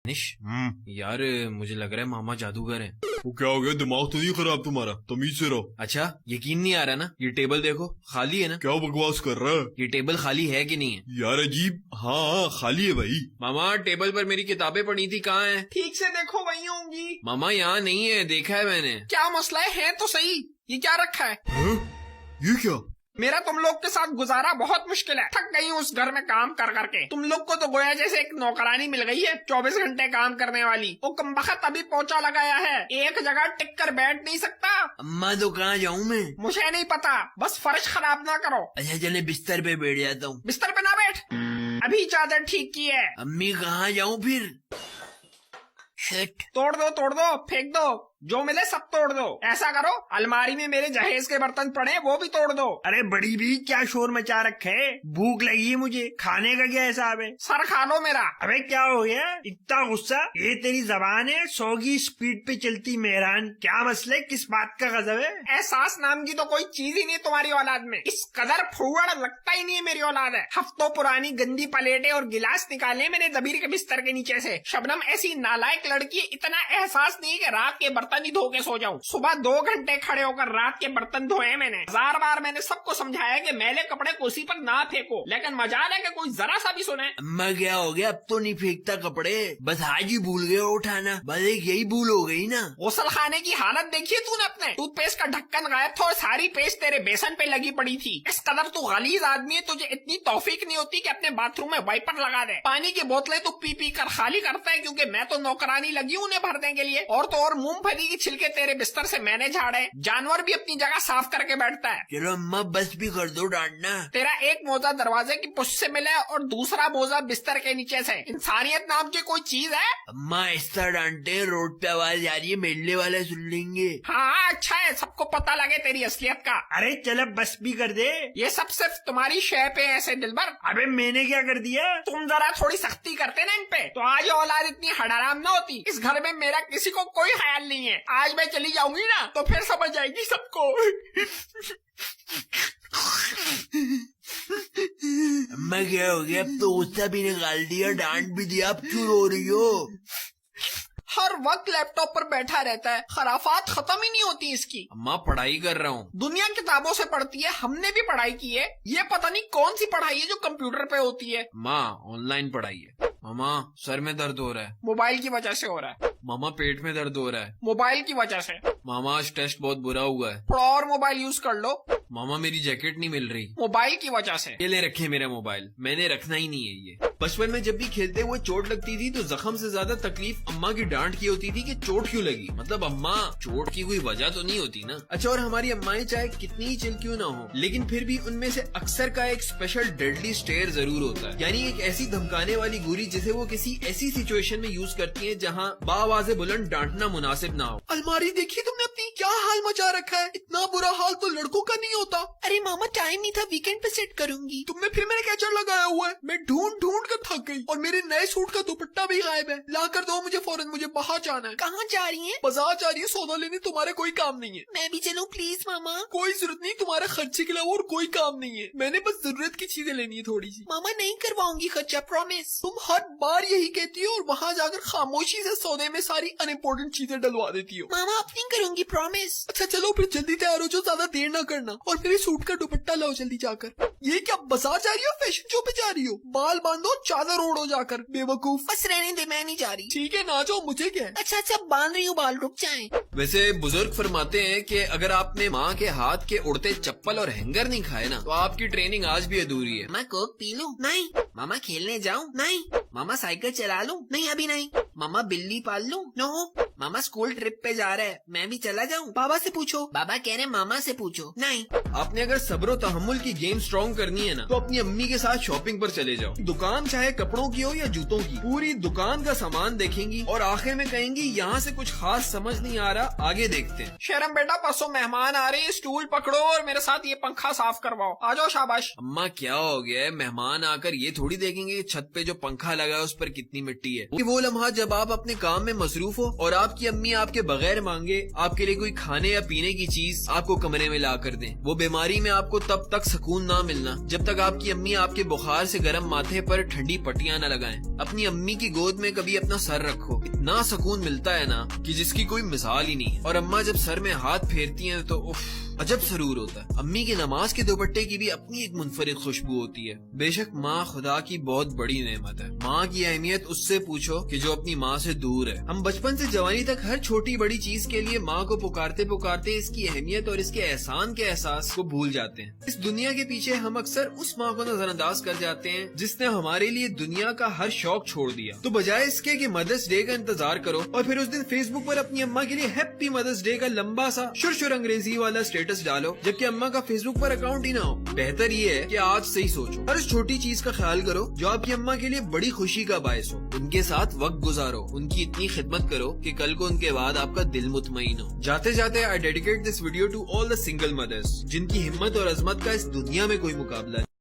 निश यार मुझे लग रहा है मामा जादूगर हैं। वो क्या हो गया? दिमाग तो नहीं खराब तुम्हारा? तमीज से रहो। अच्छा यकीन नहीं आ रहा ना? ये टेबल देखो खाली है ना? क्या बकवास कर रहा है ये टेबल खाली है कि नहीं है? यार? अजीब। हाँ खाली है भाई। मामा टेबल पर मेरी किताबें पड़ी थी, कहाँ है? ठीक से देखो वही होंगी। मामा यहाँ नहीं है, देखा है मैंने। क्या मसला है तो सही, ये क्या रखा है? ये क्या? मेरा तुम लोग के साथ गुजारा बहुत मुश्किल है। थक गई हूँ उस घर में काम कर करके। तुम लोग को तो गोया जैसे एक नौकरानी मिल गई है 24 घंटे काम करने वाली। वो कमबख्त अभी पोंछा लगाया है, एक जगह टिक कर बैठ नहीं सकता। अम्मा तो कहाँ जाऊँ मैं? मुझे नहीं पता, बस फर्श खराब ना करो। अच्छा चले बिस्तर पे बैठ जाता हूँ। बिस्तर पे ना बैठ, अभी चादर ठीक की है। अम्मी कहाँ जाऊँ फिर? शिट। तोड़ दो फेंक दो, जो मिले सब तोड़ दो। ऐसा करो अलमारी में मेरे जहेज के बर्तन पड़े वो भी तोड़ दो। अरे बड़ी भी क्या शोर मचा रखे है? भूख लगी है मुझे, खाने का क्या हिसाब है? सर खा लो मेरा। अबे क्या हो गया इतना गुस्सा? ये तेरी जबान है 100 की स्पीड पे चलती मेहरान। क्या मसले, किस बात का गजब है? एहसास नाम की तो कोई चीज ही नहीं तुम्हारी औलाद में। इस कदर फुव्वड़ लगता ही नहीं है मेरी औलाद है। हफ्तों पुरानी गंदी प्लेटें और गिलास निकाले मैंने दबीर के बिस्तर के नीचे से। शबनम ऐसी नालायक लड़की, इतना एहसास नहीं कि रात के बर्तन ही धो के सो जाऊं। सुबह 2 घंटे खड़े होकर रात के बर्तन धोए मैंने। 1000 बार मैंने सबको समझाया कि मैले कपड़े कुर्सी पर ना फेंको, लेकिन मजाल है कि कोई जरा सा भी सुने। अम्मा क्या हो गया? अब तो नहीं फेंकता कपड़े, बस आज ही भूल गए उठाना। बस एक यही भूल हो गई ना। गुसल खाने की हालत देखी है तूने अपने? टूथपेस्ट का ढक्कन गायब था और सारी पेस्ट तेरे बेसन पे लगी पड़ी थी। इस कदर तू गलीज आदमी है, तुझे इतनी तौफीक नहीं होती कि अपने बाथरूम में वाइपर लगा दे। पानी की बोतलें तो पी पी कर खाली करता है, क्योंकि मैं तो नौकरानी लगी हूँ उन्हें भरने के लिए। और तो और मूंगफली की छिलके तेरे बिस्तर से मैंने झाड़े। जानवर भी अपनी जगह साफ करके बैठता है। चलो अम्मा बस भी कर दो डांटना। तेरा एक मोजा दरवाजे की पुश से मिला है और दूसरा मोजा बिस्तर के नीचे से। इंसानियत नाम की कोई चीज है? अम्मा ऐसा डांटे, रोड पे आवाज आ रही है, मेले वाले सुन लेंगे। हाँ अच्छा है, सबको पता लगे तेरी असलियत का। अरे चल अब बस भी कर दे। ये सब सिर्फ तुम्हारी शय पे ऐसे दिलबर। अबे मैंने क्या कर दिया? तुम जरा थोड़ी सख्ती करते ना इन पे, तो आज ये औलाद इतनी हड़ाराम ना होती। इस घर में मेरा किसी को कोई ख्याल नहीं है। आज मैं चली जाऊंगी ना तो फिर समझ आएगी सबको। अम्मा क्या हो गया? अब तो गुस्सा भी निकाल दिया, डांट भी दिया, अब क्यों रो रही हो? हर वक्त लैपटॉप पर बैठा रहता है, खराफात खत्म ही नहीं होती इसकी। अम्मा पढ़ाई कर रहा हूँ। दुनिया किताबों से पढ़ती है, हमने भी पढ़ाई की है। ये पता नहीं कौन सी पढ़ाई है जो कंप्यूटर पे होती है। माँ ऑनलाइन पढ़ाई है। मामा सर में दर्द हो रहा है। मोबाइल की वजह से हो रहा है। मामा पेट में दर्द हो रहा है। मोबाइल की वजह से। मामा आज टेस्ट बहुत बुरा हुआ है। थोड़ा और मोबाइल यूज कर लो। मामा मेरी जैकेट नहीं मिल रही। मोबाइल की वजह से। ये ले रखे मेरा मोबाइल, मैंने रखना ही नहीं है ये। बचपन में जब भी खेलते हुए चोट लगती थी तो जख्म से ज्यादा तकलीफ अम्मा की डांट की होती थी कि चोट क्यों लगी। मतलब अम्मा चोट की कोई वजह तो नहीं होती ना। अच्छा और हमारी अम्माएं चाहे कितनी ही चिल क्यों ना हो, लेकिन फिर भी उनमें से अक्सर का एक स्पेशल डेडली स्टेयर जरूर होता है। यानी एक ऐसी धमकाने वाली गोली जिसे वो किसी ऐसी सिचुएशन में यूज करती है जहाँ बाआवाज़े बुलंद डांटना मुनासिब ना हो। अलमारी देखी तुमने अपनी? क्या हाल मचा रखा है। इतना बुरा हाल तो लड़कों का नहीं होता। अरे मामा टाइम नहीं था, वीकेंड पे सेट करूंगी। तुमने फिर मेरे कैचर लगाया हुआ है। मैं ढूंढ ढूंढ कर थक गई और मेरे नए सूट का दुपट्टा भी गायब है। ला कर दो मुझे फौरन, मुझे बाहर जाना है। कहाँ जा रही है? बाजार जा रही है सौदा लेने। तुम्हारे कोई काम नहीं है? मैं भी चलूं प्लीज मामा? कोई जरूरत नहीं, तुम्हारे खर्चे के अलावा और कोई काम नहीं है। मैंने बस जरूरत की चीजें लेनी है थोड़ी सी। मामा नहीं करवाऊंगी खर्चा, प्रॉमिस। तुम हर बार यही कहती हो और वहाँ जाकर खामोशी से सौदे में सारी अनइम्पोर्टेंट चीजें डलवा देती हो। मामा अब नहीं करूंगी, प्रॉमिस। अच्छा चलो फिर जल्दी तैयार हो जाओ, ज्यादा देर ना करना। और मेरे सूट का दुपट्टा लाओ जल्दी जाकर। ये क्या बाजार जा रही हो, फैशन शो पे जा रही हो? बाल बांधो, चादर ओढ़ो जाकर, बेवकूफ। बस रहने दे, मैं नहीं जा रही। ठीक है ना जाओ, मुझे क्या है। अच्छा बांध रही हूँ बाल, रुक जाए। वैसे बुजुर्ग फरमाते हैं कि अगर आपने माँ के हाथ के उड़ते चप्पल और हैंगर नहीं खाए ना तो आपकी ट्रेनिंग आज भी अधूरी है। मैं कोक पी लूं? नहीं। मामा खेलने जाऊं? नहीं। मामा साइकिल चला लूं? नहीं अभी नहीं। मामा बिल्ली पाल लूं? नो। मामा स्कूल ट्रिप पे जा रहा है, मैं भी चला जाऊं? बाबा से पूछो। बाबा कह रहे मामा से पूछो। नहीं। आपने अगर सब्र तहम्मुल की गेम स्ट्रॉन्ग करनी है ना तो अपनी अम्मी के साथ शॉपिंग पर चले जाओ। दुकान चाहे कपड़ों की हो या जूतों की, पूरी दुकान का सामान देखेंगी और आखिर में कहेंगी यहाँ से कुछ खास समझ नहीं आ रहा, आगे देखते हैं। शर्म बेटा, परसों मेहमान आ रहे हैं, स्टूल पकड़ो और मेरे साथ ये पंखा साफ करवाओ। आ जाओ, शाबाश। अम्मा क्या हो गया है? मेहमान आकर ये थोड़ी देखेंगे कि छत पे जो पंखा लगा है उस पर कितनी मिट्टी है। वो लम्हा जब आप अपने काम में मसरूफ हो और आपकी अम्मी आपके बगैर मांगे आपके लिए कोई खाने या पीने की चीज आपको कमरे में ला कर दें। वो बीमारी में आपको तब तक सुकून ना मिलना जब तक आपकी अम्मी आपके बुखार से गर्म माथे पर ठंडी पट्टियां न लगाएं। अपनी अम्मी की गोद में कभी अपना सर रखो, इतना सुकून मिलता है ना कि जिसकी कोई मिसाल ही नहीं। और अम्मा जब सर में हाथ फेरती हैं तो उफ, अजब सरूर होता है। अम्मी के नमाज के दुपट्टे की भी अपनी एक मुनफरिद खुशबू होती है। बेशक माँ खुदा की बहुत बड़ी नेमत है। माँ की अहमियत उससे पूछो कि जो अपनी माँ से दूर है। हम बचपन से जवानी तक हर छोटी बड़ी चीज के लिए माँ को पुकारते पुकारते इसकी अहमियत और इसके एहसान के एहसास को भूल जाते हैं। इस दुनिया के पीछे हम अक्सर उस माँ को नजरअंदाज कर जाते हैं जिसने हमारे लिए दुनिया का हर शौक छोड़ दिया। तो बजाय इसके कि मदर्स डे का इंतजार करो और फिर उस दिन फेसबुक पर अपनी अम्मा के लिए हैप्पी मदर्स डे का लंबा सा शुर अंग्रेजी वाला स्टेटस डालो जबकि अम्मा का फेसबुक पर अकाउंट ही ना हो। बेहतर ये है कि आज से ही सोचो और उस छोटी चीज का ख्याल करो जो आपकी अम्मा के लिए बड़ी खुशी का बायस हो। उनके साथ वक्त गुजारो, उनकी इतनी खिदमत करो कि कल को उनके बाद आपका दिल मुतमईन हो। जाते जाते I dedicate this video to all the single mothers जिनकी हिम्मत और अजमत का इस दुनिया में कोई मुकाबला